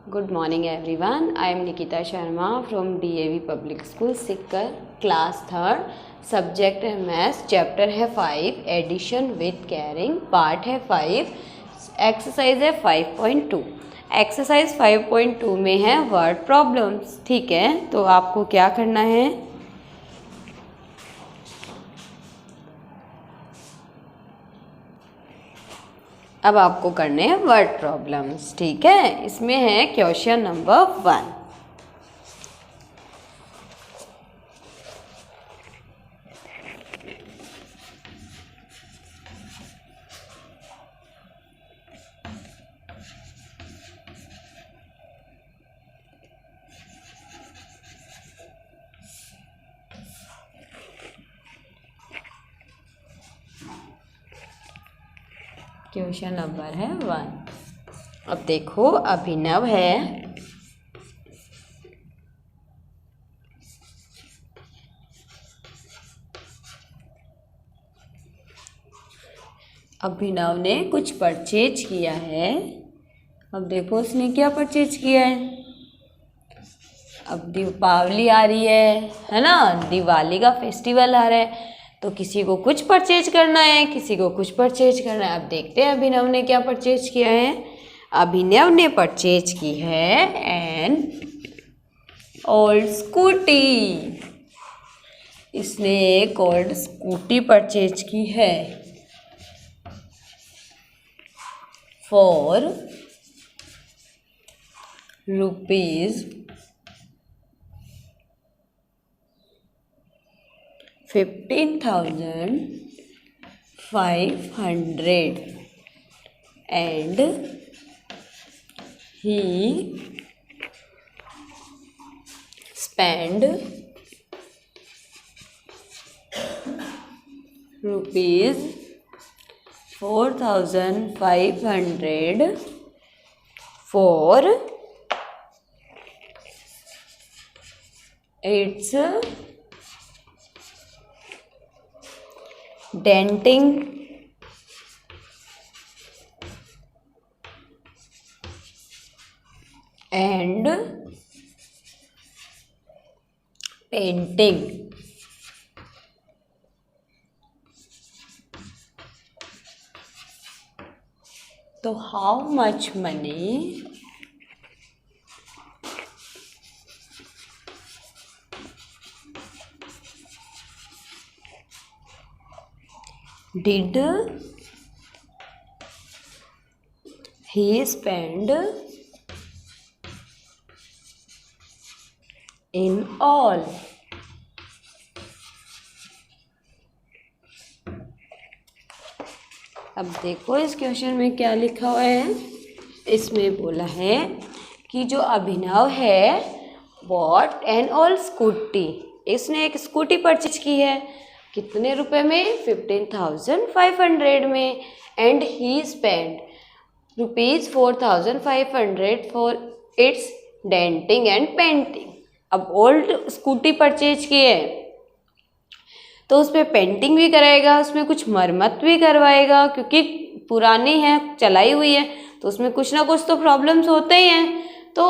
Good morning everyone. I am Nikita Sharma from DAV Public School Sikar, class 3rd. Subject है maths, chapter है 5, addition with carrying, part है 5, exercise है 5.2। Exercise 5.2 में है word problems. ठीक है, तो आपको क्या करना है, अब आपको करने हैं वर्ड प्रॉब्लम्स। ठीक है, इसमें है क्वेश्चन नंबर 1। क्वेश्चन नंबर है 1। अब देखो, अभिनव है, अभिनव ने कुछ परचेज किया है। अब देखो उसने क्या परचेज किया है। अब दीपावली आ रही है ना, दिवाली का फेस्टिवल आ रहा है, तो किसी को कुछ परचेज करना है, किसी को कुछ परचेज करना है। अब देखते हैं अभिनव ने क्या परचेज किया है। अभिनव ने परचेज की है एन ओल्ड स्कूटी। इसने एक ओल्ड स्कूटी परचेज की है for rupees 15,500 and he spent rupees 4,500 for its denting and painting। तो how much money did he spend in all? अब देखो इस क्वेश्चन में क्या लिखा हुआ है। इसमें बोला है कि जो अभिनव है बॉट एन ओल्ड स्कूटी, इसने एक स्कूटी परचेज की है। कितने रुपए में? 15,500 में। And he spend rupees 4,500 for its denting and painting. अब ओल्ड स्कूटी परचेज की है तो उस पर पेंटिंग भी कराएगा, उसमें कुछ मरम्मत भी करवाएगा, क्योंकि पुरानी है, चलाई हुई है, तो उसमें कुछ ना कुछ तो प्रॉब्लम्स होते ही हैं। तो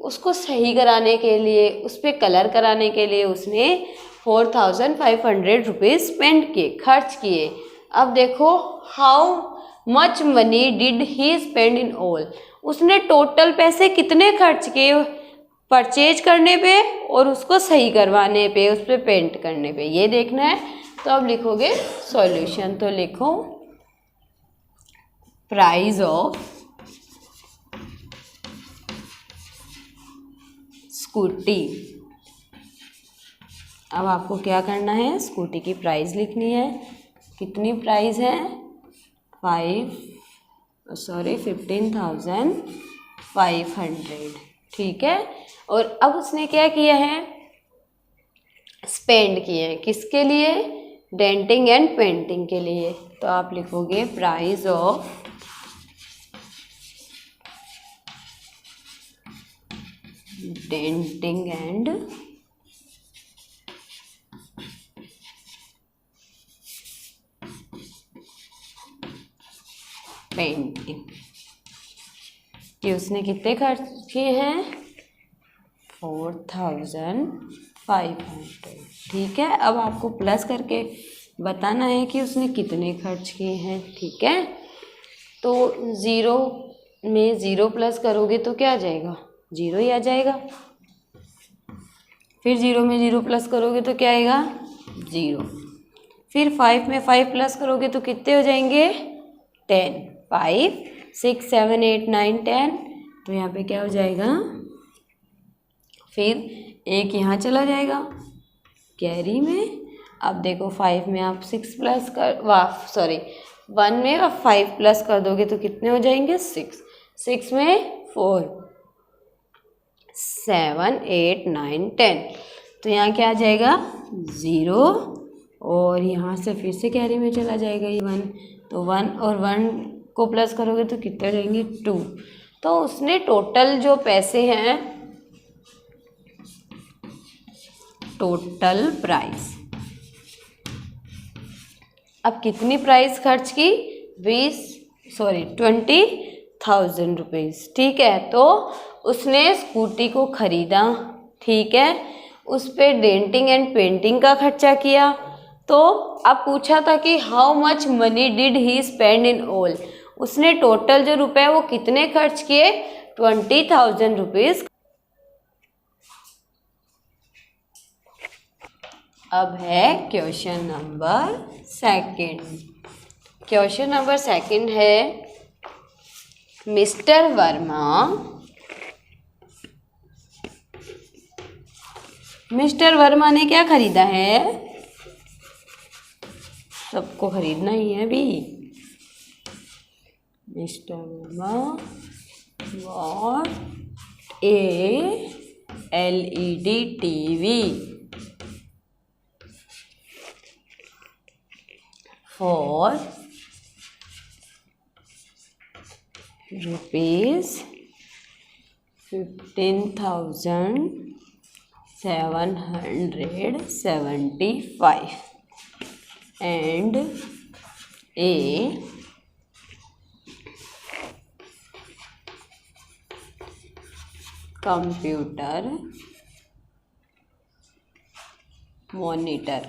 उसको सही कराने के लिए, उस पर कलर कराने के लिए उसने 4,500 रुपीज़ स्पेंड किए, खर्च किए। अब देखो how much money did he spend in all, उसने टोटल पैसे कितने खर्च किए परचेज करने पे और उसको सही करवाने पे, उस पर पेंट करने पे, ये देखना है। तो अब लिखोगे सॉल्यूशन, तो लिखो प्राइस ऑफ स्कूटी। अब आपको क्या करना है, स्कूटी की प्राइस लिखनी है। कितनी प्राइस है? 15,500। ठीक है, और अब उसने क्या किया है, स्पेंड किए हैं, किसके लिए? डेंटिंग एंड पेंटिंग के लिए। तो आप लिखोगे price of denting and painting. कि उसने कितने खर्च किए हैं, 4500। ठीक है, अब आपको प्लस करके बताना है कि उसने कितने खर्च किए हैं। ठीक है, तो 0 में 0 प्लस करोगे तो क्या आ जाएगा, 0 ही आ जाएगा। फिर 0 में 0 प्लस करोगे तो क्या आएगा, 0। फिर 5 में 5 प्लस करोगे तो कितने हो जाएंगे, 10। 5 6 7 8 9 10, तो यहाँ पे क्या हो जाएगा, फिर एक यहाँ चला जाएगा कैरी में। अब देखो 5 में आप 6 प्लस कर 1 में आप 5 प्लस कर दोगे तो कितने हो जाएंगे, 6। 6 में 4 7 8 9 10, तो यहाँ क्या आ जाएगा, 0। और यहाँ से फिर से कैरी में चला जाएगा ये 1, तो 1 और 1 को प्लस करोगे तो कितने हो जाएंगे, 2। तो उसने टोटल जो पैसे हैं, टोटल प्राइस, अब कितनी प्राइस खर्च की, 20,000 रुपीज़। ठीक है, तो उसने स्कूटी को खरीदा। ठीक है, उस पर डेंटिंग एंड पेंटिंग का खर्चा किया। तो अब पूछा था कि how much money did he spend in all, उसने टोटल जो रुपए वो कितने खर्च किए, 20,000 रुपीज़। अब है क्वेश्चन नंबर 2। क्वेश्चन नंबर 2 है, मिस्टर वर्मा ने क्या खरीदा है, सबको खरीदना ही है अभी। Mister Verma bot A LED TV for ₹15,775 and a computer monitor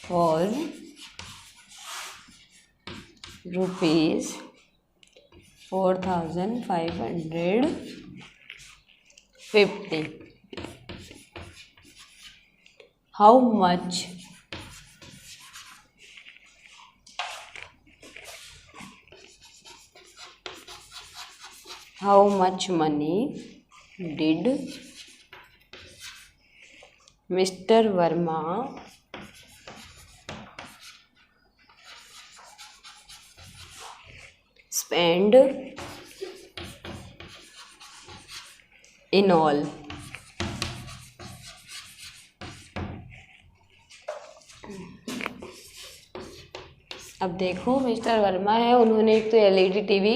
for ₹4,550. How much money did Mr. Verma spend in all? अब देखो मिस्टर वर्मा है, उन्होंने एक तो LED TV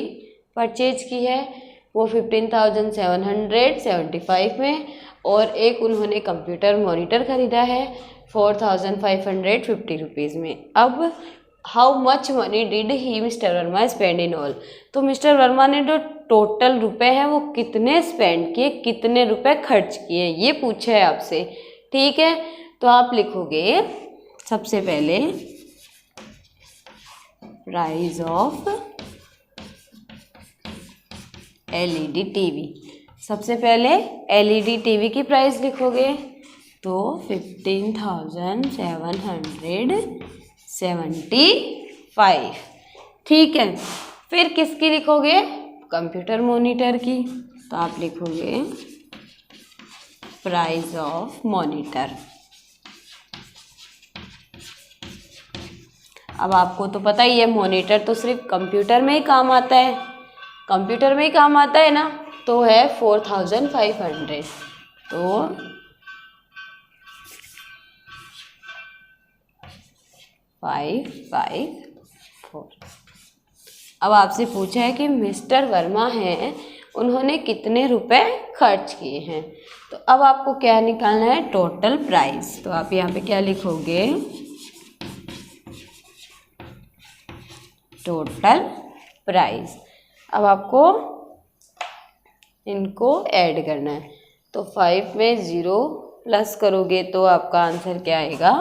परचेज की है वो 15,775 में, और एक उन्होंने कंप्यूटर मॉनिटर ख़रीदा है 4,550 रुपीज़ में। अब how much money did he mister Verma spend in all, तो मिस्टर वर्मा ने जो टोटल रुपए हैं वो कितने स्पेंड किए, कितने रुपए खर्च किए, ये पूछा है आपसे। ठीक है, तो आप लिखोगे सबसे पहले प्राइस ऑफ LED TV। सबसे पहले LED TV की प्राइस लिखोगे तो 15,775। ठीक है, फिर किसकी लिखोगे, कंप्यूटर मॉनिटर की, तो आप लिखोगे प्राइस ऑफ मॉनिटर। अब आपको तो पता ही है मॉनिटर तो सिर्फ कंप्यूटर में ही काम आता है, कंप्यूटर में ही काम आता है ना, तो है 4,500। तो 554। अब आपसे पूछा है कि मिस्टर वर्मा हैं, उन्होंने कितने रुपए खर्च किए हैं, तो अब आपको क्या निकालना है, टोटल प्राइस। तो आप यहाँ पे क्या लिखोगे, टोटल प्राइस। अब आपको इनको ऐड करना है, तो 5 में 0 प्लस करोगे तो आपका आंसर क्या आएगा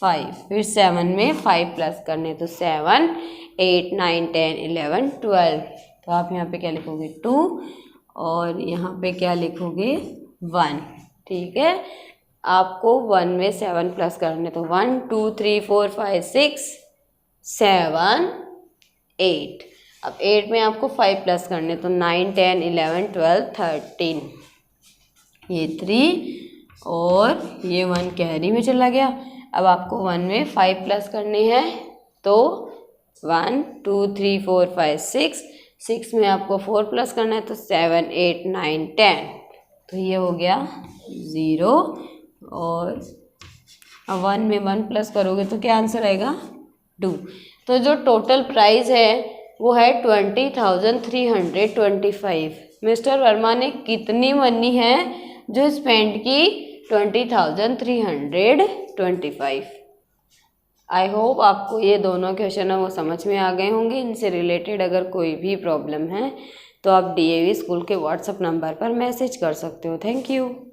5। फिर 7 में 5 प्लस करने, तो 7 8 9 10 11 12, तो आप यहाँ पे क्या लिखोगे 2 और यहाँ पे क्या लिखोगे 1। ठीक है, आपको 1 में 7 प्लस करने, तो 1 2 3 4 5 6 7 8। अब 8 में आपको 5 प्लस करने, तो 9 10 11 12 13, ये 3 और ये 1 कैरी में चला गया। अब आपको 1 में 5 प्लस करने हैं, तो 1 2 3 4 5 6 में आपको 4 प्लस करना है, तो 7 8 9 10, तो ये हो गया 0। और अब 1 में 1 प्लस करोगे तो क्या आंसर आएगा 2। तो जो टोटल प्राइस है वो है 20,325। मिस्टर वर्मा ने कितनी मनी है जो स्पेंड की 20,325। आई होप आपको ये दोनों क्वेश्चन है वो समझ में आ गए होंगे। इनसे रिलेटेड अगर कोई भी प्रॉब्लम है तो आप DAV स्कूल के व्हाट्सएप नंबर पर मैसेज कर सकते हो। Thank you.